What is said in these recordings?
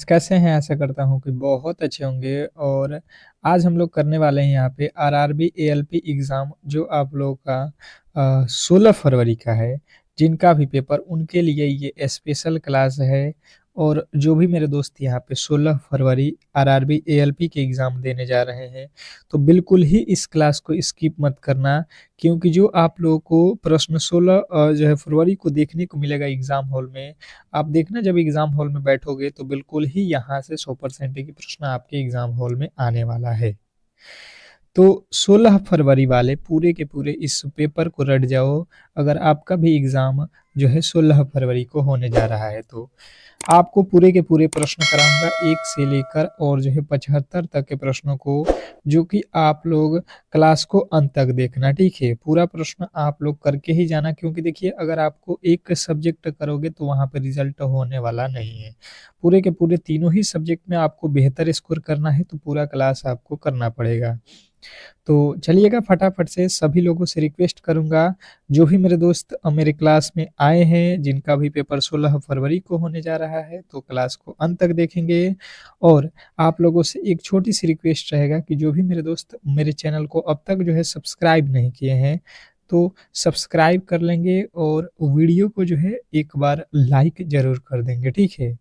कैसे हैं? आशा करता हूँ कि बहुत अच्छे होंगे और आज हम लोग करने वाले हैं यहाँ पे आरआरबी एएलपी एग्ज़ाम जो आप लोगों का 16 फरवरी का है। जिनका भी पेपर उनके लिए ये स्पेशल क्लास है और जो भी मेरे दोस्त यहाँ पे 16 फरवरी आरआरबी एएलपी के एग्ज़ाम देने जा रहे हैं, तो बिल्कुल ही इस क्लास को स्किप मत करना क्योंकि जो आप लोगों को प्रश्न 16 जो है फरवरी को देखने को मिलेगा एग्ज़ाम हॉल में। आप देखना जब एग्ज़ाम हॉल में बैठोगे तो बिल्कुल ही यहाँ से 100% की प्रश्न आपके एग्ज़ाम हॉल में आने वाला है। तो 16 फरवरी वाले पूरे के पूरे इस पेपर को रट जाओ, अगर आपका भी एग्ज़ाम जो है 16 फरवरी को होने जा रहा है तो। आपको पूरे के पूरे प्रश्न कराऊँगा 1 से लेकर और जो है 75 तक के प्रश्नों को, जो कि आप लोग क्लास को अंत तक देखना, ठीक है? पूरा प्रश्न आप लोग करके ही जाना क्योंकि देखिए अगर आपको एक सब्जेक्ट करोगे तो वहाँ पे रिज़ल्ट होने वाला नहीं है। पूरे के पूरे तीनों ही सब्जेक्ट में आपको बेहतर स्कोर करना है तो पूरा क्लास आपको करना पड़ेगा। तो चलिएगा फटाफट से सभी लोगों से रिक्वेस्ट करूँगा, जो भी मेरे दोस्त मेरे क्लास में आए हैं, जिनका भी पेपर 16 फरवरी को होने जा रहा है, तो क्लास को अंत तक देखेंगे और आप लोगों से एक छोटी-सी रिक्वेस्ट रहेगा कि जो भी मेरे दोस्त मेरे चैनल को अब तक जो है सब्सक्राइब नहीं किए हैं, तो सब्सक्राइब कर लेंगे और वीडियो को जो है एक बार लाइक ज़रूर कर देंगे, ठीक है?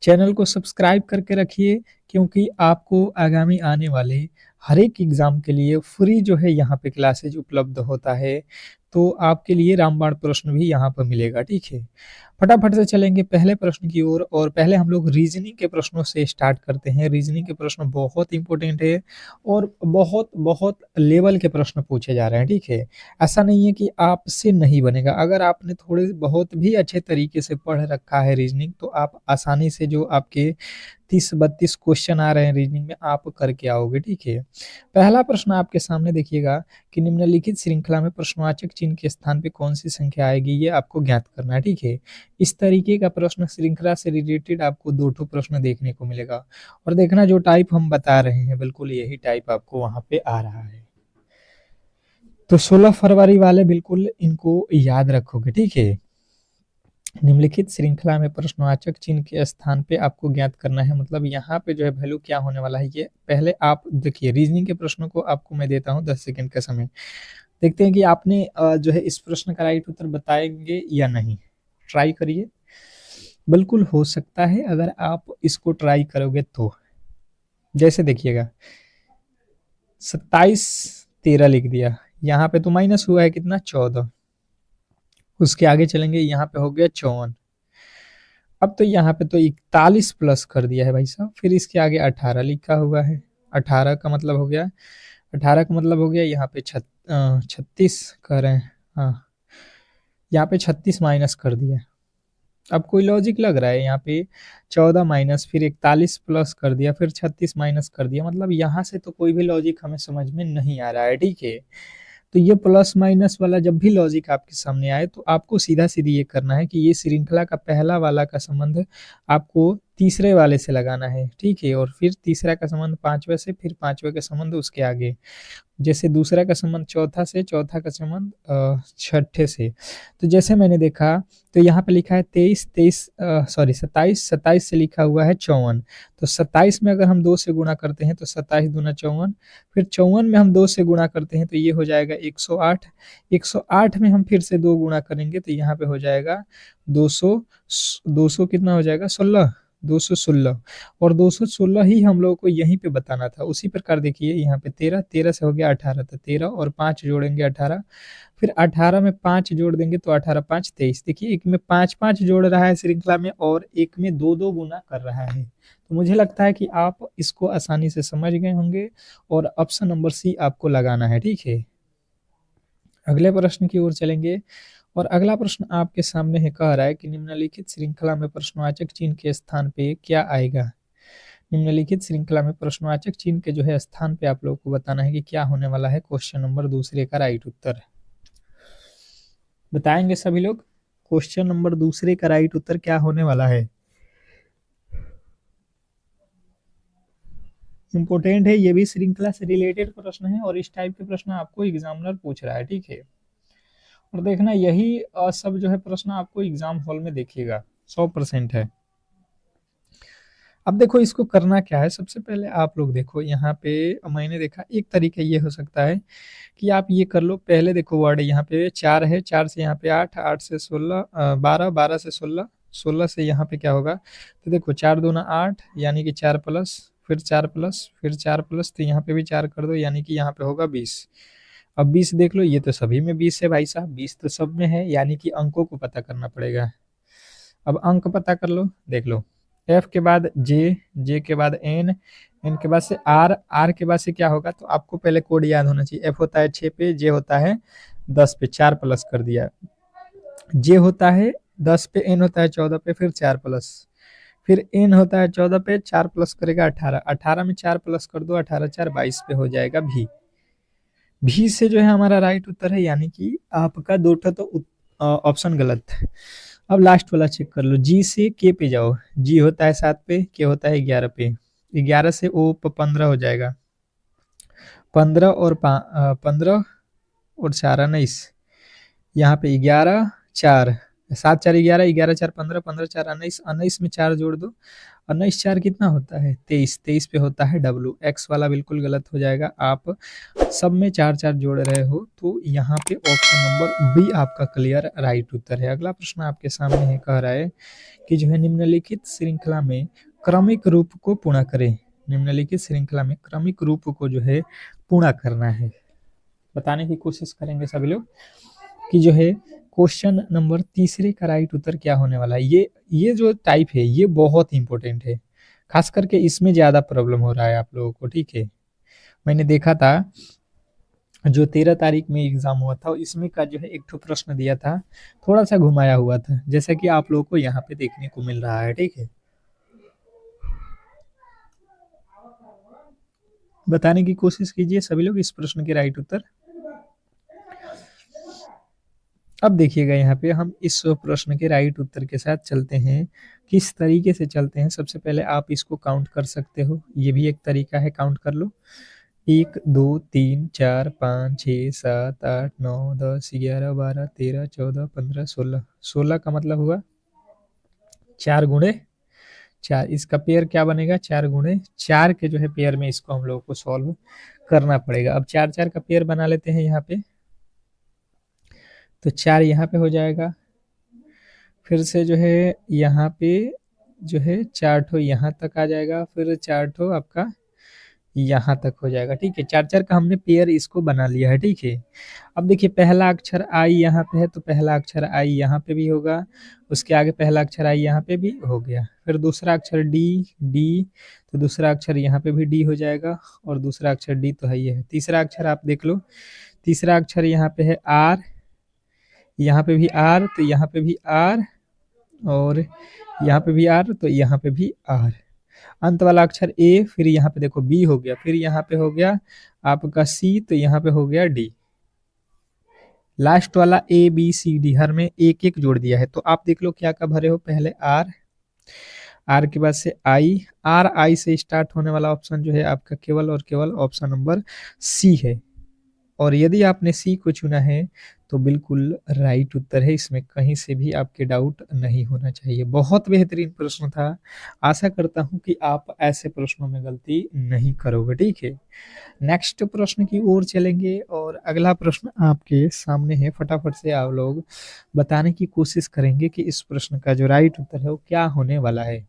चैनल को सब्सक्राइब करके रखिए क्योंकि आपको आगामी आने वाले हर एक एग्ज़ाम के लिए फ्री जो है यहाँ पे क्लासेज उपलब्ध होता है, तो आपके लिए रामबाण प्रश्न भी यहाँ पर मिलेगा, ठीक है? फटाफट से चलेंगे पहले प्रश्न की ओर और पहले हम लोग रीज़निंग के प्रश्नों से स्टार्ट करते हैं। रीज़निंग के प्रश्न बहुत इम्पोर्टेंट है और बहुत लेवल के प्रश्न पूछे जा रहे हैं, ठीक है? ऐसा नहीं है कि आपसे नहीं बनेगा, अगर आपने थोड़े बहुत भी अच्छे तरीके से पढ़ रखा है रीज़निंग तो आप आसानी से जो आपके 30-32 क्वेश्चन आ रहे हैं रीज़निंग में आप करके आओगे, ठीक है? पहला प्रश्न आपके सामने देखिएगा कि निम्नलिखित श्रृंखला में प्रश्नवाचक चिन्ह के स्थान पे कौन-सी संख्या आएगी, ये आपको ज्ञात करना है, ठीक है? इस तरीके का प्रश्न श्रृंखला से रिलेटेड आपको 2 ठो प्रश्न देखने को मिलेगा और देखना जो टाइप हम बता रहे हैं बिल्कुल यही टाइप आपको वहाँ पे आ रहा है। तो 16 फरवरी वाले बिल्कुल इनको याद रखोगे, ठीक है? निम्नलिखित श्रृंखला में प्रश्नवाचक चिन्ह के स्थान पे आपको ज्ञात करना है, मतलब यहाँ पे जो है वैल्यू क्या होने वाला है ये पहले आप देखिए। रीजनिंग के प्रश्नों को आपको मैं देता हूँ 10 सेकंड का समय। देखते हैं कि आपने जो है इस प्रश्न का राइट उत्तर बताएंगे या नहीं। ट्राई करिए, बिल्कुल हो सकता है अगर आप इसको ट्राई करोगे तो। जैसे देखिएगा 27 13 लिख दिया, यहाँ पे तो माइनस हुआ है कितना 14। उसके आगे चलेंगे, यहाँ पे हो गया 54। अब तो यहाँ पे तो 41 प्लस कर दिया है भाई साहब, फिर इसके आगे 18 लिखा हुआ है। 18 का मतलब हो गया, 18 का मतलब हो गया यहाँ पे 36 कर रहे हैं। हाँ, यहाँ पे 36 माइनस कर दिया। अब कोई लॉजिक लग रहा है यहाँ पे? 14 माइनस फिर 41 प्लस कर दिया फिर 36 माइनस कर दिया, मतलब यहाँ से तो कोई भी लॉजिक हमें समझ में नहीं आ रहा है, ठीक है? तो ये प्लस माइनस वाला जब भी लॉजिक आपके सामने आए तो आपको सीधा-सीधी ये करना है कि ये श्रृंखला का पहला वाला का संबंध आपको तीसरे वाले से लगाना है, ठीक है? और फिर तीसरा का संबंध 5वें से, फिर 5वें का संबंध उसके आगे। जैसे दूसरा का संबंध चौथा से, चौथा का संबंध छठे से। तो जैसे मैंने देखा तो यहाँ पे लिखा है 27 27 से लिखा हुआ है 54। तो 27 में अगर हम 2 से गुणा करते हैं तो 27 दूना 54, फिर 54 में हम 2 से गुणा करते हैं तो ये हो जाएगा 108। 108 में हम फिर से 2 गुणा करेंगे तो यहाँ पे हो जाएगा 200। 200 कितना हो जाएगा 16, 216। और 216 ही हम लोगों को यहीं पे बताना था। उसी प्रकार देखिए यहाँ पे 13, 13 से हो गया 18, तो 13 और 5 जोड़ेंगे 18, फिर 18 में 5 जोड़ देंगे तो 18 5 23। देखिए एक में 5-5 जोड़ रहा है श्रृंखला में और एक में 2-2 गुना कर रहा है। तो मुझे लगता है कि आप इसको आसानी से समझ गए होंगे और ऑप्शन नंबर सी आपको लगाना है, ठीक है? अगले प्रश्न की ओर चलेंगे और अगला प्रश्न आपके सामने है, कह रहा है कि निम्नलिखित श्रृंखला में प्रश्नवाचक चिन्ह के स्थान पे क्या आएगा? निम्नलिखित श्रृंखला में प्रश्नवाचक चिन्ह के जो है स्थान पे आप लोगों को बताना है कि क्या होने वाला है। क्वेश्चन नंबर दूसरे का राइट उत्तर बताएंगे सभी लोग। क्वेश्चन नंबर दूसरे का राइट उत्तर क्या होने वाला है? इंपॉर्टेंट है, ये भी श्रृंखला से रिलेटेड प्रश्न है और इस टाइप के प्रश्न आपको एग्जामिनर पूछ रहा है, ठीक है? और देखना यही सब जो है प्रश्न आपको एग्जाम हॉल में देखिएगा, 100% है। अब देखो इसको करना क्या है, सबसे पहले आप लोग देखो यहाँ पे मैंने देखा एक तरीका ये हो सकता है कि आप ये कर लो। पहले देखो वर्ड यहाँ पे 4 है, 4 से यहाँ पे 8, 8 से 16, 12, 12 से 16, 16 से यहाँ पे क्या होगा, तो देखो 4 दूना 8 यानी कि 4 प्लस, फिर 4 प्लस, फिर 4 प्लस, तो यहाँ पे भी 4 कर दो यानी कि यहाँ पे होगा 20। अब 20 देख लो, ये तो सभी में 20 है भाई साहब, 20 तो सब में है, यानी कि अंकों को पता करना पड़ेगा। अब अंक पता कर लो, देख लो एफ के बाद जे, जे के बाद एन, एन के बाद से आर, आर के बाद से क्या होगा, तो आपको पहले कोड याद होना चाहिए। एफ होता है 6 पे, जे होता है 10 पे, 4 प्लस कर दिया, जे होता है 10 पे, एन होता है 14 पे, फिर 4 प्लस, फिर एन होता है 14 पे, 4 प्लस करेगा 18, 18 में 4 प्लस कर दो, 18 4 22 पे हो जाएगा भी। भी से जो है हमारा राइट उत्तर है, यानी कि आपका दो तो ऑप्शन गलत है। अब लास्ट वाला चेक कर लो, जी से के पे जाओ, जी होता है 7 पे, के होता है 11 पे, 11 से ओ 15 हो जाएगा, 15 और 15 और 4 19, यहाँ पे 11 4, 7 4 11, 11 4 15, 15 4 19, 19 में 4 जोड़ दो, 19 4 कितना होता है 23, 23 पे होता है डब्लू। एक्स वाला बिल्कुल गलत हो जाएगा, आप सब में 4 4 जोड़ रहे हो, तो यहाँ पे ऑप्शन नंबर बी आपका क्लियर राइट उत्तर है। अगला प्रश्न आपके सामने है, कह रहा है कि जो है निम्नलिखित श्रृंखला में क्रमिक रूप को पूर्ण करें। निम्नलिखित श्रृंखला में क्रमिक रूप को जो है पूर्ण करना है, बताने की कोशिश करेंगे सभी लोग कि जो है क्वेश्चन नंबर तीसरे का राइट उत्तर क्या होने वाला है। ये जो टाइप है ये बहुत इंपॉर्टेंट है, खास करके इसमें ज्यादा प्रॉब्लम हो रहा है आप लोगों को, ठीक है। मैंने देखा था जो 13 तारीख में एग्जाम हुआ था, इसमें का जो है एक ठो प्रश्न दिया था, थोड़ा सा घुमाया हुआ था, जैसा कि आप लोगों को यहाँ पे देखने को मिल रहा है, ठीक है। बताने की कोशिश कीजिए सभी लोग इस प्रश्न के राइट उत्तर। अब देखिएगा यहाँ पे हम इस प्रश्न के राइट उत्तर के साथ चलते हैं, किस तरीके से चलते हैं। सबसे पहले आप इसको काउंट कर सकते हो, ये भी एक तरीका है, काउंट कर लो। 1 2 3 4 5 6 7 8 9 10 11 12 13 14 15 16, 16 का मतलब हुआ 4 गुणे 4, इसका पेयर क्या बनेगा 4 गुणे 4 के जो है पेयर में इसको हम लोगों को सॉल्व करना पड़ेगा। अब 4 4 का पेयर बना लेते हैं यहाँ पे, तो 4 यहाँ पे हो जाएगा, फिर से जो है यहाँ पे जो है 4 ठो यहाँ तक आ जाएगा, फिर 4 ठो आपका यहाँ तक हो जाएगा, ठीक है। 4 4 का हमने पेयर इसको बना लिया है, ठीक है। अब देखिए पहला अक्षर आई यहाँ पे है, तो पहला अक्षर आई यहाँ पे भी होगा, उसके आगे पहला अक्षर आई यहाँ पे भी हो गया, फिर दूसरा अक्षर डी, डी, तो दूसरा अक्षर यहाँ पे भी डी हो जाएगा, और दूसरा अक्षर डी तो है ही है। तीसरा अक्षर आप देख लो, तीसरा अक्षर यहाँ पे है आर, यहाँ पे भी आर, तो यहाँ पे भी आर, और यहाँ पे भी आर, तो यहाँ पे भी आर। अंत वाला अक्षर ए, फिर यहाँ पे देखो बी हो गया, फिर यहाँ पे हो गया आपका सी, तो यहाँ पे हो गया डी। लास्ट वाला ए बी सी डी हर में एक एक जोड़ दिया है, तो आप देख लो क्या क्या भरे हो। पहले आर, आर के बाद से आई, आर आई से स्टार्ट होने वाला ऑप्शन जो है आपका केवल और केवल ऑप्शन नंबर सी है, और यदि आपने सी को चुना है तो बिल्कुल राइट उत्तर है, इसमें कहीं से भी आपके डाउट नहीं होना चाहिए। बहुत बेहतरीन प्रश्न था, आशा करता हूं कि आप ऐसे प्रश्नों में गलती नहीं करोगे, ठीक है। नेक्स्ट प्रश्न की ओर चलेंगे, और अगला प्रश्न आपके सामने है, फटाफट से आप लोग बताने की कोशिश करेंगे कि इस प्रश्न का जो राइट उत्तर है वो क्या होने वाला है।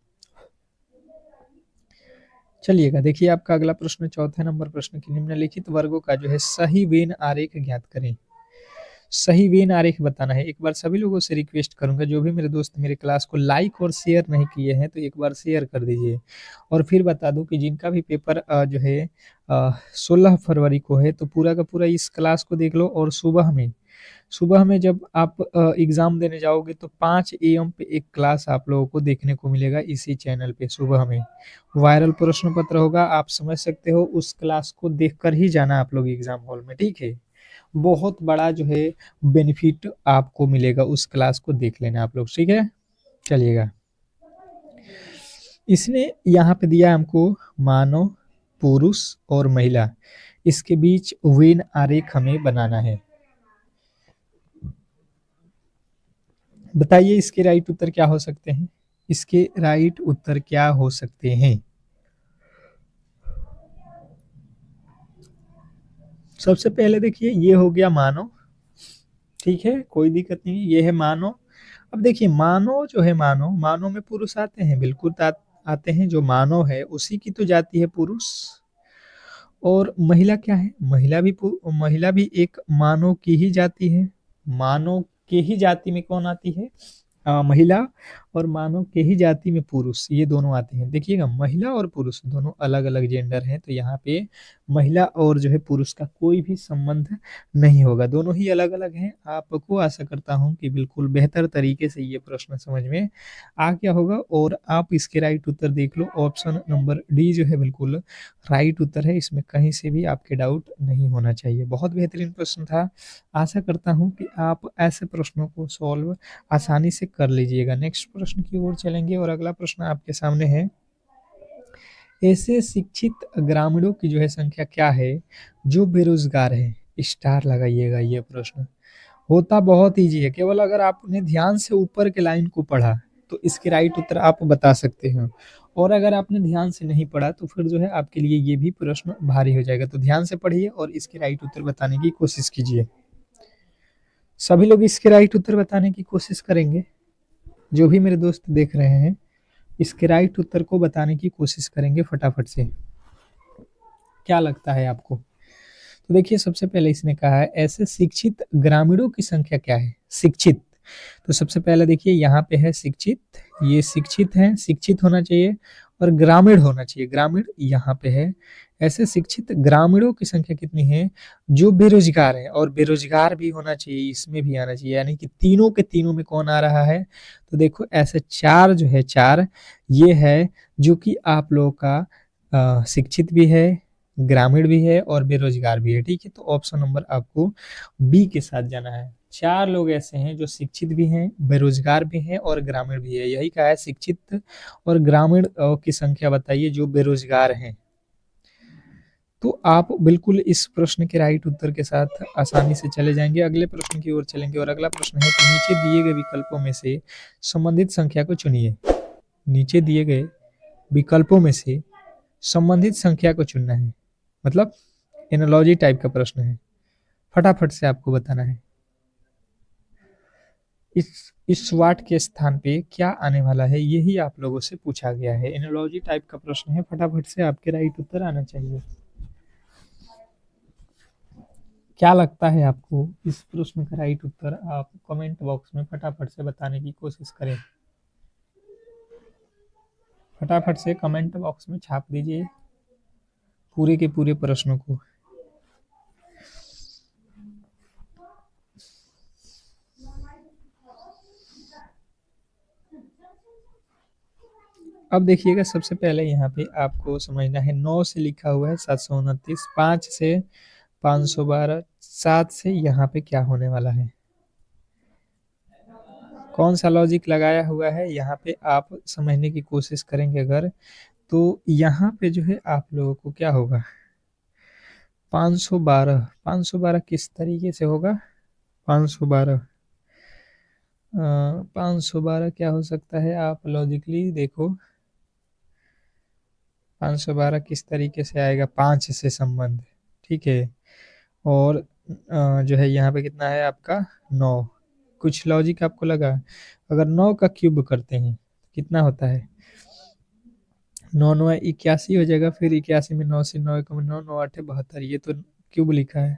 चलिएगा देखिए आपका अगला प्रश्न, चौथे नंबर प्रश्न की निम्नलिखित वर्गों का जो है सही वेन आरेख ज्ञात करें। सही वेन आरेख बताना है। एक बार सभी लोगों से रिक्वेस्ट करूंगा, जो भी मेरे दोस्त मेरे क्लास को लाइक और शेयर नहीं किए हैं तो एक बार शेयर कर दीजिए, और फिर बता दूं कि जिनका भी पेपर जो है 16 फरवरी को है, तो पूरा का पूरा इस क्लास को देख लो, और सुबह में जब आप एग्जाम देने जाओगे तो 5 AM पे एक क्लास आप लोगों को देखने को मिलेगा इसी चैनल पे। सुबह में वायरल प्रश्न पत्र होगा, आप समझ सकते हो, उस क्लास को देखकर ही जाना आप लोग एग्जाम हॉल में, ठीक है। बहुत बड़ा जो है बेनिफिट आपको मिलेगा, उस क्लास को देख लेना आप लोग, ठीक है। चलिएगा, इसने यहाँ पे दिया हमको मानव, पुरुष और महिला, इसके बीच वेन आरेख हमें बनाना है। बताइए इसके राइट उत्तर क्या हो सकते हैं। इसके राइट उत्तर क्या हो सकते हैं? सबसे पहले देखिए ये हो गया मानव, ठीक है, कोई दिक्कत नहीं, ये है मानव। अब देखिए मानव जो है, मानव में पुरुष आते हैं, बिल्कुल आते हैं, जो मानव है उसी की तो जाति है पुरुष। और महिला क्या है? महिला भी एक मानव की ही जाति है। मानव के ही जाति में कौन आती है? महिला। और मानव के ही जाति में पुरुष, ये दोनों आते हैं। देखिएगा महिला और पुरुष दोनों अलग अलग जेंडर हैं, तो यहाँ पे महिला और जो है पुरुष का कोई भी संबंध नहीं होगा, दोनों ही अलग अलग हैं। आपको आशा करता हूँ कि बिल्कुल बेहतर तरीके से ये प्रश्न समझ में आ गया होगा, और आप इसके राइट उत्तर देख लो। ऑप्शन नंबर डी जो है बिल्कुल राइट उत्तर है, इसमें कहीं से भी आपके डाउट नहीं होना चाहिए। बहुत बेहतरीन प्रश्न था। आशा करता हूँ कि आप ऐसे प्रश्नों को सॉल्व आसानी से कर लीजिएगा। नेक्स्ट प्रश्न की ओर चलेंगे, और अगला प्रश्न आपके सामने है, ऐसे शिक्षित ग्रामीणों की जो है संख्या क्या है जो बेरोजगार है? स्टार लगाइएगा। ये प्रश्न होता बहुत ईजी है, केवल अगर आपने ध्यान से ऊपर के लाइन को पढ़ा तो इसके राइट उत्तर आप बता सकते हो, और अगर आपने ध्यान से नहीं पढ़ा तो फिर जो है आपके लिए ये भी प्रश्न भारी हो जाएगा। तो ध्यान से पढ़िए और इसके राइट उत्तर बताने की कोशिश कीजिए। सभी लोग इसके राइट उत्तर बताने की कोशिश करेंगे। जो भी मेरे दोस्त देख रहे हैं इसके राइट उत्तर को बताने की कोशिश करेंगे फटाफट से। क्या लगता है आपको? तो देखिए सबसे पहले इसने कहा है ऐसे शिक्षित ग्रामीणों की संख्या क्या है? शिक्षित, तो सबसे पहले देखिए यहाँ पे है शिक्षित, ये शिक्षित है, शिक्षित होना चाहिए, और ग्रामीण होना चाहिए, ग्रामीण यहाँ पे है। ऐसे शिक्षित ग्रामीणों की संख्या कितनी है जो बेरोजगार है? और बेरोजगार भी होना चाहिए, इसमें भी आना चाहिए, यानी कि तीनों के तीनों में कौन आ रहा है? तो देखो ऐसे चार जो है, चार ये है जो कि आप लोगों का शिक्षित भी है, ग्रामीण भी है और बेरोजगार भी है, ठीक है। तो ऑप्शन नंबर आपको बी के साथ जाना है। चार लोग ऐसे हैं जो शिक्षित भी हैं, बेरोजगार भी हैं और ग्रामीण भी है। यही कहा है शिक्षित और ग्रामीण की संख्या बताइए जो बेरोजगार हैं। तो आप बिल्कुल इस प्रश्न के राइट उत्तर के साथ आसानी से चले जाएंगे। अगले प्रश्न की ओर चलेंगे, और अगला प्रश्न है कि नीचे दिए गए विकल्पों में से संबंधित संख्या को चुनिए। नीचे दिए गए विकल्पों में से संबंधित संख्या को चुनना है, मतलब एनालॉजी टाइप का प्रश्न है, फटाफट से आपको बताना है। इस वाट के स्थान पे क्या आने वाला है, यही आप लोगों से पूछा गया है। एनालॉजी टाइप का प्रश्न है, फटाफट से आपके राइट उत्तर आना चाहिए। क्या लगता है आपको इस प्रश्न का राइट उत्तर? आप कमेंट बॉक्स में फटाफट से बताने की कोशिश करें। फटाफट से कमेंट बॉक्स में छाप दीजिए पूरे के पूरे प्रश्नों को। अब देखिएगा सबसे पहले यहाँ पे आपको समझना है, 9 से लिखा हुआ है 729, 5 से 512, 7 से यहाँ पे क्या होने वाला है? कौन सा लॉजिक लगाया हुआ है यहाँ पे आप समझने की कोशिश करेंगे अगर, तो यहाँ पे जो है आप लोगों को क्या होगा? 512, 512 किस तरीके से होगा? 512 512 क्या हो सकता है? आप लॉजिकली देखो 512 किस तरीके से आएगा? 5 से संबंध, ठीक है। और जो है यहाँ पे कितना है आपका? 9। कुछ लॉजिक आपको लगा? अगर 9 का क्यूब करते हैं कितना होता है? 9 9 81 हो जाएगा, फिर 81 में 9 से 9 कम 9, 9 8 72, ये तो क्यूब लिखा है।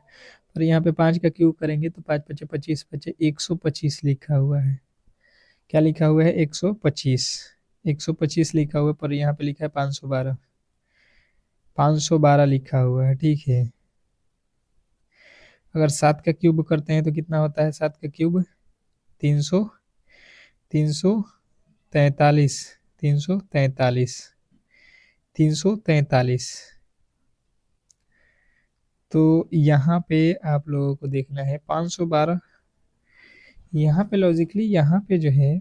पर यहाँ पे 5 का क्यूब करेंगे तो 5 पचे 25 बचे 125 लिखा हुआ है। क्या लिखा हुआ है? 125, 125 लिखा हुआ है, पर यहाँ पे लिखा है 512, 512 लिखा हुआ है, ठीक है। अगर 7 का क्यूब करते हैं तो कितना होता है? 7 का क्यूब 300, 343, 343, 343। तो यहाँ पे आप लोगों को देखना है 512, यहाँ पे लॉजिकली यहाँ पे जो है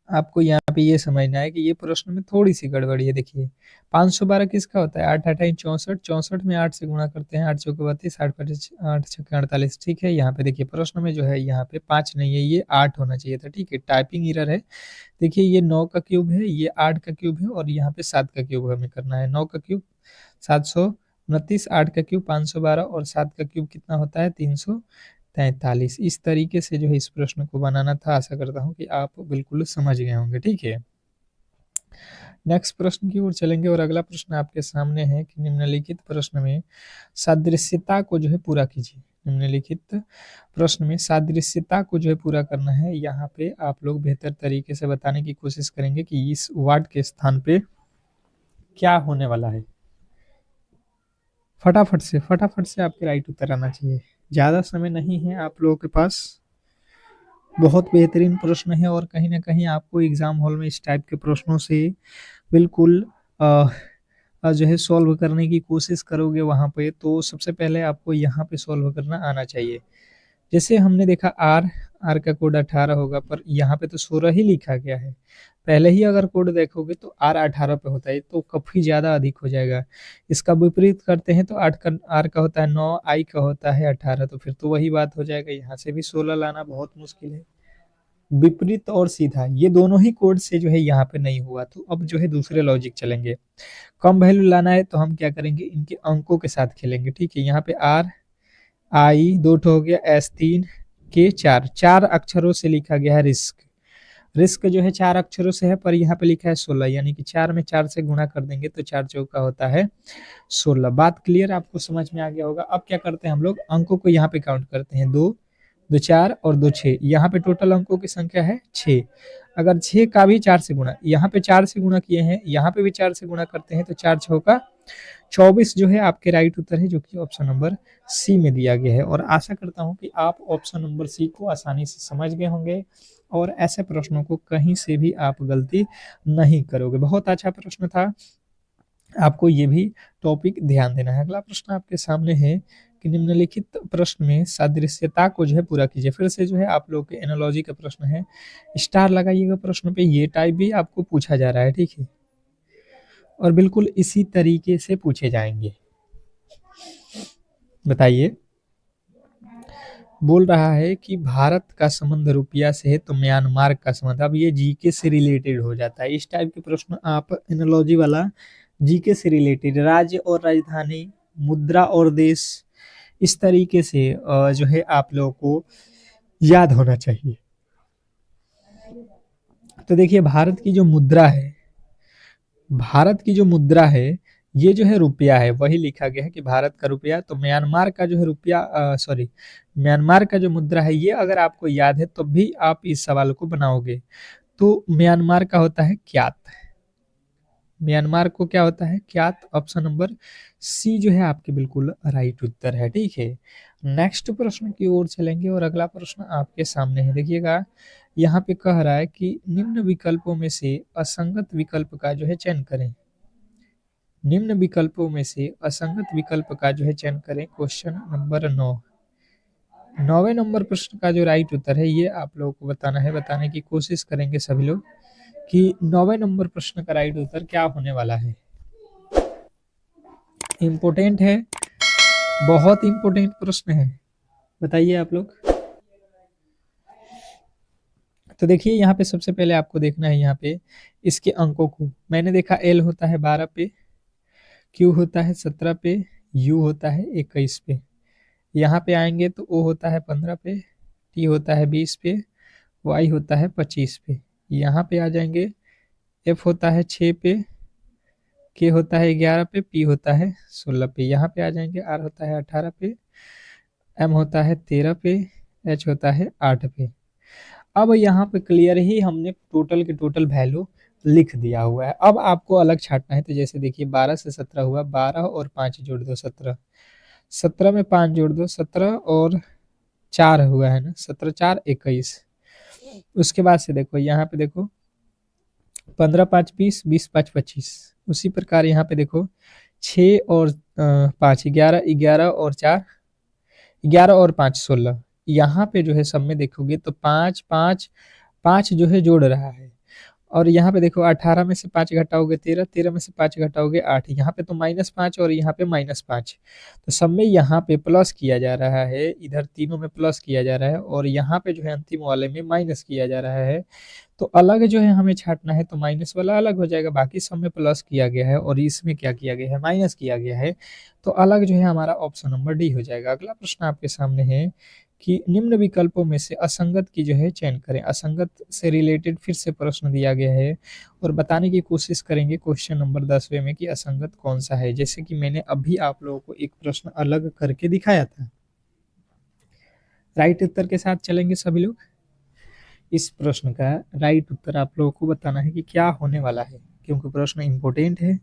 आपको यहाँ पे ये समझना है कि ये प्रश्न में थोड़ी-सी गड़बड़ी है। देखिए 512 किसका होता है? 8 8 64, 64 में 8 से गुणा करते हैं, 8 चौके 32, 8 पचे 8 छक्के 48, ठीक है। यहाँ पे देखिए प्रश्न में जो है यहाँ पे 5 नहीं है, ये 8 होना चाहिए था, ठीक है। टाइपिंग एरर है। देखिए ये 9 का क्यूब है, ये 8 का क्यूब है और यहाँ पे 7 का क्यूब हमें करना है। 9 का क्यूब 729, 8 का क्यूब 512 और 7 का क्यूब कितना होता है? 343। इस तरीके से जो है इस प्रश्न को बनाना था। आशा करता हूँ कि आप बिल्कुल समझ गए होंगे, ठीक है। नेक्स्ट प्रश्न की ओर चलेंगे और अगला प्रश्न आपके सामने है कि निम्नलिखित प्रश्न में सादृश्यता को जो है पूरा कीजिए। निम्नलिखित प्रश्न में सादृश्यता को जो है पूरा करना है। यहाँ पे आप लोग बेहतर तरीके से बताने की कोशिश करेंगे कि इस वर्ड के स्थान पे क्या होने वाला है। फटाफट से आपके राइट उत्तर आना चाहिए। ज़्यादा समय नहीं है आप लोगों के पास। बहुत बेहतरीन प्रश्न है और कहीं न कहीं आपको एग्ज़ाम हॉल में इस टाइप के प्रश्नों से बिल्कुल जो है सॉल्व करने की कोशिश करोगे वहाँ पे, तो सबसे पहले आपको यहाँ पे सॉल्व करना आना चाहिए। जैसे हमने देखा आर का कोड 18 होगा, पर यहाँ पे तो 16 ही लिखा गया है। पहले ही अगर कोड देखोगे तो आर 18 पे होता है, तो काफ़ी ज़्यादा अधिक हो जाएगा। इसका विपरीत करते हैं तो आर का होता है 9, आई का होता है 18, तो फिर तो वही बात हो जाएगा। यहाँ से भी 16 लाना बहुत मुश्किल है। विपरीत और सीधा ये दोनों ही कोड से जो है यहाँ पे नहीं हुआ, तो अब जो है दूसरे लॉजिक चलेंगे। कम वैल्यू लाना है तो हम क्या करेंगे, इनके अंकों के साथ खेलेंगे, ठीक है। यहाँ पे आर आई 2 हो गया, एस 3, के 4, 4 अक्षरों से लिखा गया है रिस्क। रिस्क जो है 4 अक्षरों से है, पर यहाँ पे लिखा है 16, यानी कि 4 में 4 से गुणा कर देंगे तो 4 चौका होता है 16। बात क्लियर, आपको समझ में आ गया होगा। अब क्या करते हैं हम लोग, अंकों को यहाँ पे काउंट करते हैं। 2 2 4 और 2 6, यहाँ पे टोटल अंकों की संख्या है 6। अगर 6 का भी 4 से गुणा, यहाँ पे 4 से गुणा किए हैं, यहाँ पे भी 4 से गुणा करते हैं तो 4 चौका 24 जो है आपके राइट उत्तर है, जो कि ऑप्शन नंबर सी में दिया गया है। और आशा करता हूँ कि आप ऑप्शन नंबर सी को आसानी से समझ गए होंगे और ऐसे प्रश्नों को कहीं से भी आप गलती नहीं करोगे। बहुत अच्छा प्रश्न था, आपको ये भी टॉपिक ध्यान देना है। अगला प्रश्न आपके सामने है कि निम्नलिखित प्रश्न में सादृश्यता को जो है पूरा कीजिए। फिर से जो है आप लोग के एनालॉजी का प्रश्न है, स्टार लगाइएगा प्रश्न पे। ये टाइप भी आपको पूछा जा रहा है, ठीक है, और बिल्कुल इसी तरीके से पूछे जाएंगे। बताइए, बोल रहा है कि भारत का संबंध रुपया से है तो म्यांमार का संबंध। अब ये जीके से रिलेटेड हो जाता है। इस टाइप के प्रश्न आप एनालॉजी वाला जीके से रिलेटेड, राज्य और राजधानी, मुद्रा और देश, इस तरीके से जो है आप लोगों को याद होना चाहिए। तो देखिए भारत की जो मुद्रा है, भारत की जो मुद्रा है ये जो है रुपया है, वही लिखा गया है कि भारत का रुपया। तो म्यांमार का जो है रुपया, सॉरी, म्यांमार का जो मुद्रा है ये अगर आपको याद है तो भी आप इस सवाल को बनाओगे। तो म्यांमार का होता है क्यात। म्यांमार को क्या होता है? क्यात। ऑप्शन नंबर सी जो है आपके बिल्कुल राइट उत्तर है, ठीक है। नेक्स्ट प्रश्न की ओर चलेंगे और अगला प्रश्न आपके सामने है। देखिएगा यहाँ पे कह रहा है कि निम्न विकल्पों में से असंगत विकल्प का जो है चयन करें। निम्न विकल्पों में से असंगत विकल्प का जो है चयन करें। क्वेश्चन नंबर 9, 9वें नंबर प्रश्न का जो राइट उत्तर है ये आप लोगों को बताना है। बताने की कोशिश करेंगे सभी लोग कि 9वें नंबर प्रश्न का राइट उत्तर क्या होने वाला है। इम्पोर्टेंट है, बहुत इम्पोर्टेंट प्रश्न है। बताइए आप लोग। तो देखिए यहाँ पे सबसे पहले आपको देखना है यहाँ पे इसके अंकों को। मैंने देखा एल होता है 12 पे, क्यू होता है 17 पे, यू होता है 21 पे। यहाँ पे आएंगे तो ओ होता है 15 पे, टी होता है 20 पे, वाई होता है 25 पे। यहाँ पे आ जाएंगे, एफ होता है 6 पे, के होता है 11 पे, पी होता है 16 पे। यहाँ पे आ जाएंगे, आर होता है 18 पे, एम होता है 13 पे, एच होता है 8 पे। अब यहाँ पे क्लियर ही हमने टोटल के टोटल वैल्यू लिख दिया हुआ है। अब आपको अलग छांटना है। तो जैसे देखिए 12 से 17 हुआ, 12 और 5 जोड़ दो 17, 17 में 5 जोड़ दो 17 और 4 हुआ है ना, 17 4 21। उसके बाद से देखो यहाँ पे देखो 15 5 20, 20 5 25। उसी प्रकार यहाँ पे देखो 6 और 5 11, 11 और 4 11 और 5 16। यहाँ पे जो है सब में देखोगे तो 5 5 5 जो है जोड़ रहा है। और यहाँ पे देखो 18 में से 5 घटाओगे 13, 13 में से 5 घटाओगे 8, यहाँ पे तो -5 और यहाँ पे -5, तो सब में यहाँ पे प्लस किया जा रहा है, इधर तीनों में प्लस किया जा रहा है और यहाँ पे जो है अंतिम वाले में माइनस किया जा रहा है। तो अलग जो है हमें छांटना है, तो माइनस वाला अलग हो जाएगा, बाकी सब में प्लस किया गया है और इसमें क्या किया गया है, माइनस किया गया है, तो अलग जो है हमारा ऑप्शन नंबर डी हो जाएगा। अगला प्रश्न आपके सामने है कि निम्न विकल्पों में से असंगत की जो है चयन करें। असंगत से रिलेटेड फिर से प्रश्न दिया गया है और बताने की कोशिश करेंगे क्वेश्चन नंबर 10वें में कि असंगत कौन सा है, जैसे कि मैंने अभी आप लोगों को एक प्रश्न अलग करके दिखाया था। राइट उत्तर के साथ चलेंगे सभी लोग। इस प्रश्न का राइट उत्तर आप लोगों को बताना है कि क्या होने वाला है, क्योंकि प्रश्न इंपॉर्टेंट है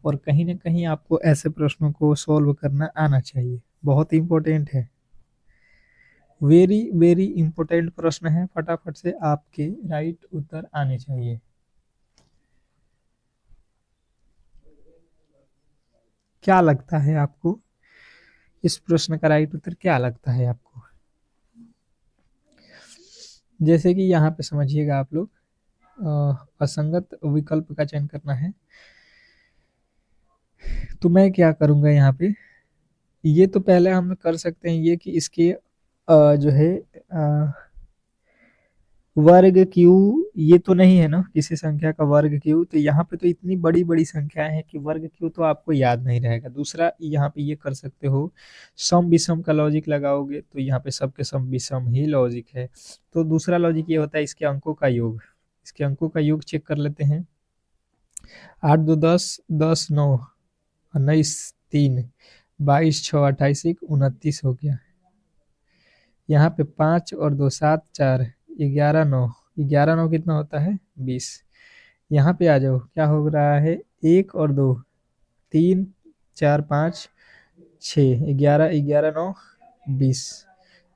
और कहीं ना कहीं आपको ऐसे प्रश्नों को सॉल्व करना आना चाहिए, बहुत इंपॉर्टेंट है, वेरी वेरी इंपॉर्टेंट प्रश्न है, फटाफट से आपके राइट उत्तर आने चाहिए। क्या लगता है आपको, इस प्रश्न का राइट उत्तर क्या लगता है आपको? जैसे कि यहाँ पे समझिएगा आप लोग, असंगत विकल्प का चयन करना है, तो मैं क्या करूंगा यहाँ पे, ये तो पहले हम कर सकते हैं ये कि इसके जो है वर्ग क्यू, ये तो नहीं है ना किसी संख्या का वर्ग क्यू, तो यहाँ पे तो इतनी बड़ी बड़ी संख्या है कि वर्ग क्यू तो आपको याद नहीं रहेगा। दूसरा यहाँ पे ये कर सकते हो, सम विषम का लॉजिक लगाओगे तो यहाँ पे सबके सम विषम ही लॉजिक है, तो दूसरा लॉजिक ये होता है इसके अंकों का योग, इसके अंकों का योग चेक कर लेते हैं। 8 2 10, 10 9 19 3, 22 6 28 1 29 हो गया। यहाँ पे 5 और 2 7 4, 11 9, 11 9 कितना होता है 20। यहाँ पे आ जाओ, क्या हो रहा है 1 और 2, 3 4 5 6, 11 11 9 20।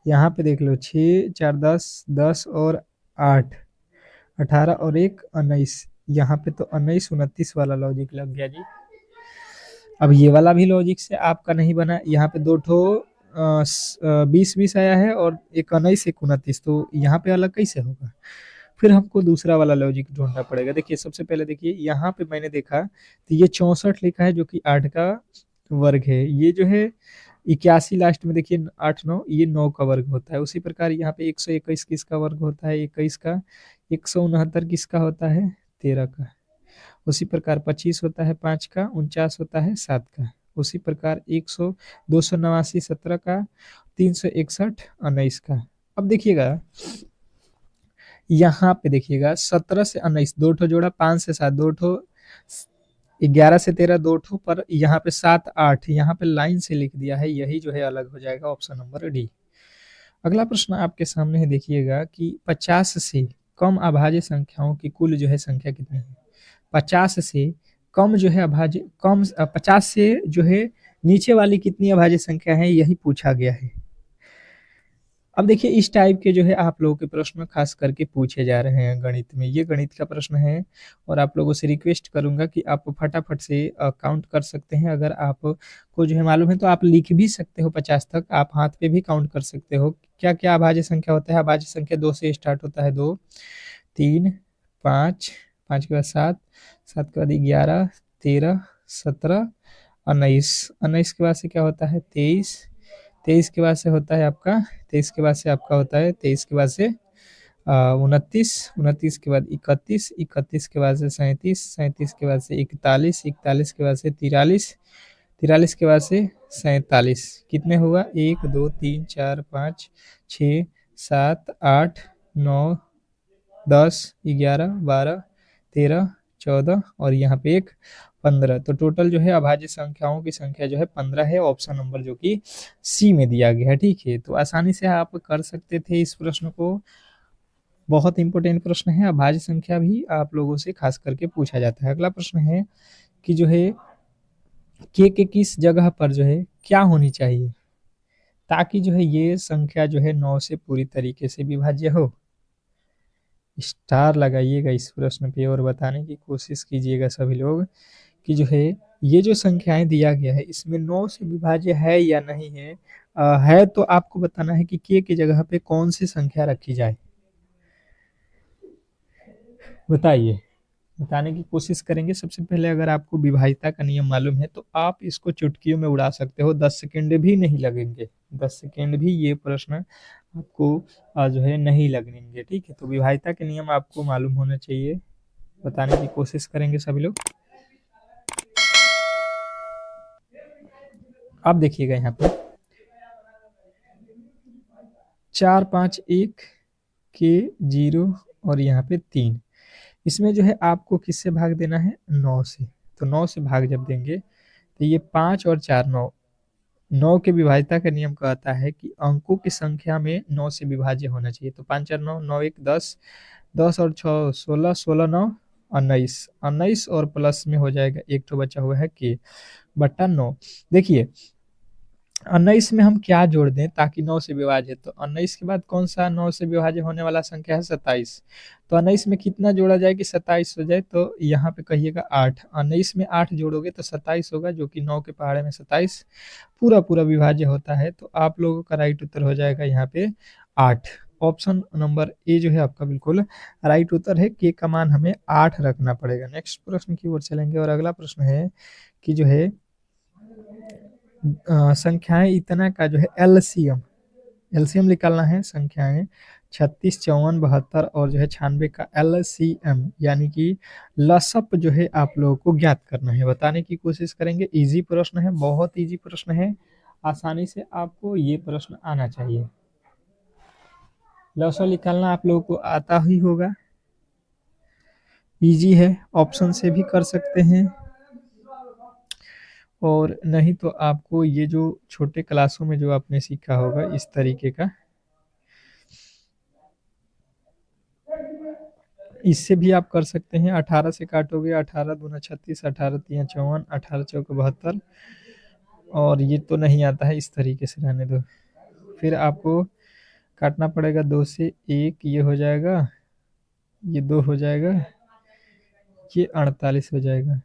यहाँ पे देख लो 6 4 10, 10 और 8, 18 और 1 19, यहाँ पे तो 19 29 वाला लॉजिक लग गया जी। अब ये वाला भी लॉजिक से आपका नहीं बना, यहाँ पे दो ठो 20 आया है और एक 19 एक 29, तो यहाँ पे अलग कैसे होगा, फिर हमको दूसरा वाला लॉजिक ढूंढना पड़ेगा। देखिए सबसे पहले देखिए यहाँ पे मैंने देखा तो ये 64 लिखा है जो कि 8 का वर्ग है, ये जो है 81 लास्ट में देखिए 8 9, ये 9 का वर्ग होता है। उसी प्रकार यहाँ पे 121 किसका वर्ग होता है 21 का, 169 किसका होता है 13 का, उसी प्रकार 25 होता है 5 का, 49 होता है 7 का, उसी प्रकार 100 289 17 का, 361 19 का। अब देखिएगा यहाँ पे देखिएगा 17 से 19 दो ठो जोड़ा, 5 से 7 दो ठो, 11 से 13 दो ठो, पर यहाँ पे 7 8 यहाँ पे लाइन से लिख दिया है, यही जो है अलग हो जाएगा, ऑप्शन नंबर डी। अगला प्रश्न आपके सामने है, देखिएगा कि 50 से कम अभाज्य संख्याओं की कुल जो है संख्या कितनी है। 50 से कम जो है अभाज्य, कम 50 से जो है नीचे वाली कितनी अभाज्य संख्या है, यही पूछा गया है। अब देखिए इस टाइप के जो है आप लोगों के प्रश्न खास करके पूछे जा रहे हैं गणित में, ये गणित का प्रश्न है और आप लोगों से रिक्वेस्ट करूंगा कि आप फटाफट से काउंट कर सकते हैं, अगर आपको जो है मालूम है तो आप लिख भी सकते हो 50 तक, आप हाथ पे भी काउंट कर सकते हो। क्या क्या अभाज्य संख्या होता है, अभाज्य संख्या 2 से स्टार्ट होता है, 2 3 5, 5 के बाद 7, 7 के बाद 11 13 17 19, 19 के बाद से क्या होता है 23, 23 के बाद से होता है आपका, 23 के बाद से आपका होता है 23 के बाद से 29, 29 के बाद 31, 31 के बाद से 37, 37 के बाद से 41, 41 के बाद से 43, 43 के बाद से 47, कितने हुआ 1 2 3 4 5 6 7 8 9 10 11 12 13 14 और यहाँ पे एक 15, तो टोटल जो है अभाज्य संख्याओं की संख्या जो है 15 है, ऑप्शन नंबर जो कि सी में दिया गया है। ठीक है, तो आसानी से आप कर सकते थे इस प्रश्न को, बहुत इंपॉर्टेंट प्रश्न है, अभाज्य संख्या भी आप लोगों से खास करके पूछा जाता है। अगला प्रश्न है कि जो है के किस जगह पर जो है क्या होनी चाहिए ताकि जो है ये संख्या जो है 9 से पूरी तरीके से विभाज्य हो। स्टार लगाइएगा इस प्रश्न पे और बताने की कोशिश कीजिएगा सभी लोग कि जो है ये जो संख्याएं दिया गया है इसमें 9 से विभाज्य है या नहीं है। है तो आपको बताना है कि के जगह पे कौन सी संख्या रखी जाए। बताइए, बताने की कोशिश करेंगे। सबसे पहले अगर आपको विभाज्यता का नियम मालूम है तो आप इसको चुटकियों में उड़ा सकते हो, 10 सेकंड भी नहीं लगेंगे। 10 सेकंड भी ये प्रश्न आपको जो है नहीं लगेंगे, ठीक है। तो विभाज्यता के नियम आपको मालूम होना चाहिए, बताने की कोशिश करेंगे सभी लोग। आप देखिएगा यहाँ पे 4 5 1 के 0 और यहाँ पे 3, इसमें जो है आपको किससे भाग देना है, 9 से। तो 9 से भाग जब देंगे तो ये 5 और 4 9, 9 के विभाज्यता का नियम कहता है कि अंकों की संख्या में 9 से विभाज्य होना चाहिए। तो 5 4 9, 9 1 10, 10 और 6 16, 16 9 19, 19 और प्लस में हो जाएगा एक तो बचा हुआ है के बट्टा 9। देखिए 19 में हम क्या जोड़ दें ताकि 9 से विभाज्य, तो 19 के बाद कौन सा 9 से विभाज्य होने वाला संख्या है, 27। तो 19 में कितना जोड़ा जाए कि 27 हो जाए, तो यहाँ पे कहिएगा 8। 19 में 8 जोड़ोगे तो 27 होगा, जो कि 9 के पहाड़े में 27 पूरा पूरा विभाज्य होता है। तो आप लोगों का राइट उत्तर हो जाएगा यहाँ पे 8। ऑप्शन नंबर ए जो है आपका बिल्कुल राइट उत्तर है। के का मान हमें 8 रखना पड़ेगा। नेक्स्ट प्रश्न की ओर चलेंगे और अगला प्रश्न है कि जो है संख्याएं इतना का जो है एलसीएम, एलसीएम निकालना है संख्याएं 36 54 72 और जो है 96 का एलसीएम यानी कि लसअप जो है आप लोगों को ज्ञात करना है, बताने की कोशिश करेंगे। इजी प्रश्न है, बहुत इजी प्रश्न है, आसानी से आपको ये प्रश्न आना चाहिए। लसअप निकालना आप लोगों को आता ही होगा, इजी है, ऑप्शन से भी कर सकते हैं और नहीं तो आपको ये जो छोटे क्लासों में जो आपने सीखा होगा इस तरीके का, इससे भी आप कर सकते हैं। 18 से काटोगे, 18 दूना 36, 18 तिया 54, 18 चौके 72 और ये तो नहीं आता है, इस तरीके से रहने दो। फिर आपको काटना पड़ेगा 2 से, 1 ये हो जाएगा, ये 2 हो जाएगा, ये 48 हो जाएगा।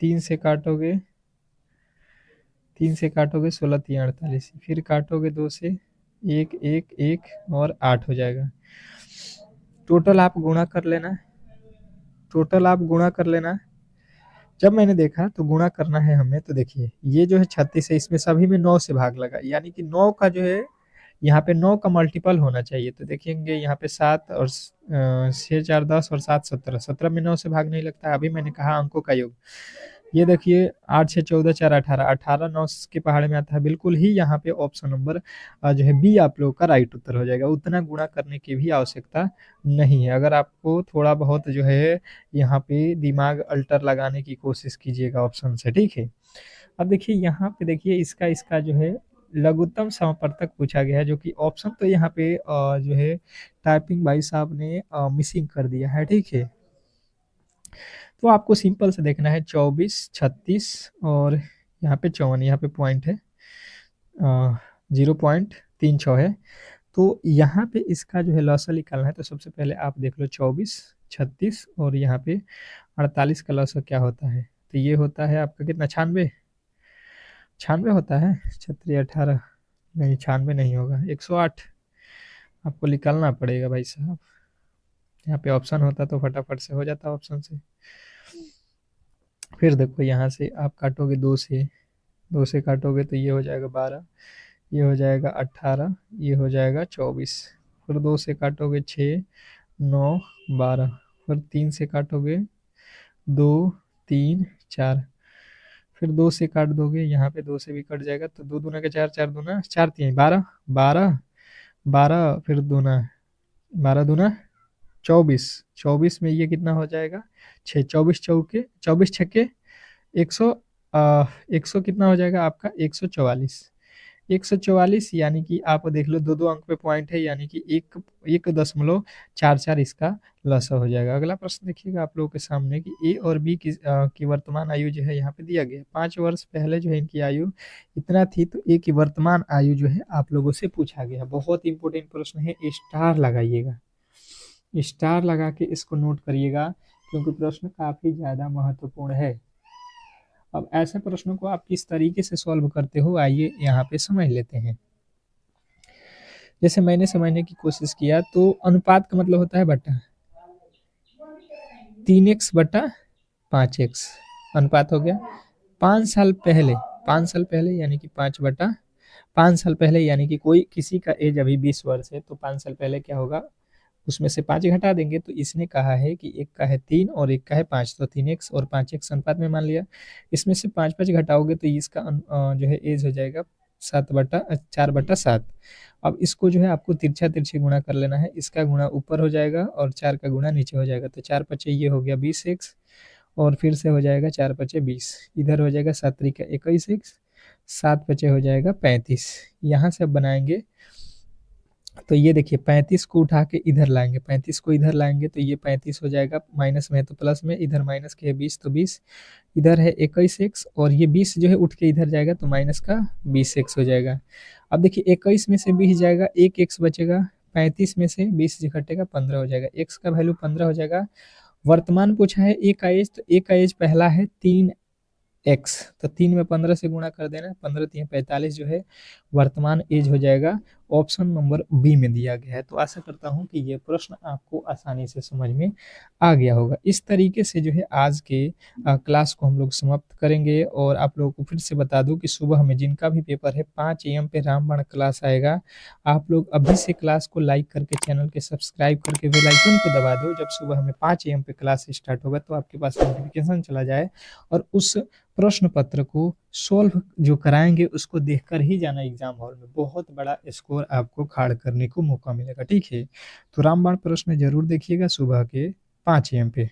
3 से काटोगे, 3 से काटोगे 16 तिया 48, फिर काटोगे 2 से, 1 1 1 और 8 हो जाएगा। टोटल आप गुणा कर लेना, टोटल आप गुणा कर लेना। जब मैंने देखा तो गुणा करना है हमें, तो देखिए ये जो है 36 है, इसमें सभी में 9 से भाग लगा, यानी कि 9 का जो है यहाँ पे 9 का मल्टीपल होना चाहिए। तो देखेंगे यहाँ पे 7 और 6 4 10 और 7 17, 17 में 9 से भाग नहीं लगता। अभी मैंने कहा अंकों का योग, ये देखिए 8 6 14 4 18, 18 9 के पहाड़े में आता है, बिल्कुल ही यहाँ पे ऑप्शन नंबर जो है बी आप लोग का राइट उत्तर हो जाएगा। उतना गुणा करने की भी आवश्यकता नहीं है। अगर आपको थोड़ा बहुत जो है यहाँ पे दिमाग अल्टर लगाने की कोशिश कीजिएगा ऑप्शन से, ठीक है। अब देखिए यहाँ पे देखिए इसका इसका जो है लघुत्तम समवर्तक पूछा गया है, जो कि ऑप्शन तो यहाँ पे जो है टाइपिंग भाई साहब ने मिसिंग कर दिया है, ठीक है। तो आपको सिंपल से देखना है 24 36 और यहाँ पे 54, यहाँ पे पॉइंट है 0.36 है। तो यहाँ पे इसका जो है लॉसा निकालना है। तो सबसे पहले आप देख लो 24 36 और यहाँ पे 48 का लॉसा क्या होता है, तो ये होता है आपका कितना 96, 96 होता है, 36 18 नहीं 96 नहीं होगा, 108 आपको निकालना पड़ेगा भाई साहब। यहाँ पे ऑप्शन होता तो फटाफट से हो जाता ऑप्शन से। फिर देखो यहाँ से आप काटोगे 2 से, 2 से काटोगे तो ये हो जाएगा 12, ये हो जाएगा 18, ये हो जाएगा 24, फिर 2 से काटोगे 6 9 12, फिर 3 से काटोगे 2 3 4, फिर 2 से काट दोगे, यहाँ पे 2 से भी कट जाएगा तो 2 दूना के 4, 4 दूना 4 3 12, 12 12 फिर दूना 12 दूना 24, 24 में ये कितना हो जाएगा 6, 24 चौके 24 छक्के 100, 100 कितना हो जाएगा आपका 144, 144 यानी कि आप देख लो दो दो अंक पे पॉइंट है, यानी कि 1.44 इसका लसा हो जाएगा। अगला प्रश्न देखिएगा आप लोगों के सामने कि ए और बी की वर्तमान आयु जो है यहाँ पे दिया गया है। 5 वर्ष पहले जो है इनकी आयु इतना थी, तो ए की वर्तमान आयु जो है आप लोगों से पूछा गया। बहुत इंपॉर्टेंट प्रश्न है, स्टार लगाइएगा, स्टार लगा के इसको नोट करिएगा क्योंकि प्रश्न काफी ज्यादा महत्वपूर्ण है। अब ऐसे प्रश्नों को आप किस तरीके से सॉल्व करते हो आइए यहाँ पे समझ लेते हैं। जैसे मैंने समझने की कोशिश किया, तो अनुपात का मतलब होता है बटा, 3x/5x अनुपात हो गया। 5 साल पहले यानी कि 5 साल पहले यानी कि कोई किसी का एज अभी 20 वर्ष है तो 5 साल पहले क्या होगा, उसमें से 5 घटा देंगे। तो इसने कहा है कि एक का है 3 और एक का है 5, तो 3x और 5x अनुपात में मान लिया। इसमें से 5 घटाओगे तो इसका जो है एज हो जाएगा 4/7। अब इसको जो है आपको तिरछा तिरछी गुणा कर लेना है, इसका गुणा ऊपर हो जाएगा और 4 का गुणा नीचे हो जाएगा। तो 4×5 ये हो गया 20x और फिर से हो जाएगा 4×5 20, इधर हो जाएगा 7×3 = 21x, 7×5 हो जाएगा 35। यहाँ से अब बनाएंगे तो ये देखिए 35 को उठा के इधर लाएंगे, 35 को इधर लाएंगे तो ये 35 हो जाएगा, माइनस में है तो प्लस में, इधर माइनस के है 20 तो 20, इधर है 21x और ये 20 जो है उठ के इधर जाएगा तो माइनस का 20x हो जाएगा। अब देखिए 21 में से 20 जाएगा, एक x बचेगा, 35 में से 20 घटेगा 15 हो जाएगा, x का वैल्यू 15 हो जाएगा। वर्तमान पूछा है ए का एज, तो ए का एज पहला है 3x, तो 3 में 15 से गुणा कर देना, 15×3 = 45 जो है वर्तमान एज हो जाएगा। ऑप्शन नंबर बी में दिया गया है। तो आशा करता हूं कि ये प्रश्न आपको आसानी से समझ में आ गया होगा। इस तरीके से जो है आज के क्लास को हम लोग समाप्त करेंगे और आप लोगों को फिर से बता दूं कि सुबह में जिनका भी पेपर है 5 AM पे रामबाण क्लास आएगा। आप लोग अभी से क्लास को लाइक करके चैनल के सब्सक्राइब करके बेल आइकन को दबा दो, जब सुबह में 5 AM पे क्लास स्टार्ट होगा तो आपके पास नोटिफिकेशन चला जाए और उस प्रश्न पत्र को सॉल्व जो कराएंगे उसको देखकर ही जाना एग्जाम हॉल में, बहुत बड़ा स्कोर आपको खाड़ करने को मौका मिलेगा। ठीक है, तो रामबाण प्रश्न जरूर देखिएगा सुबह के 5 AM पे।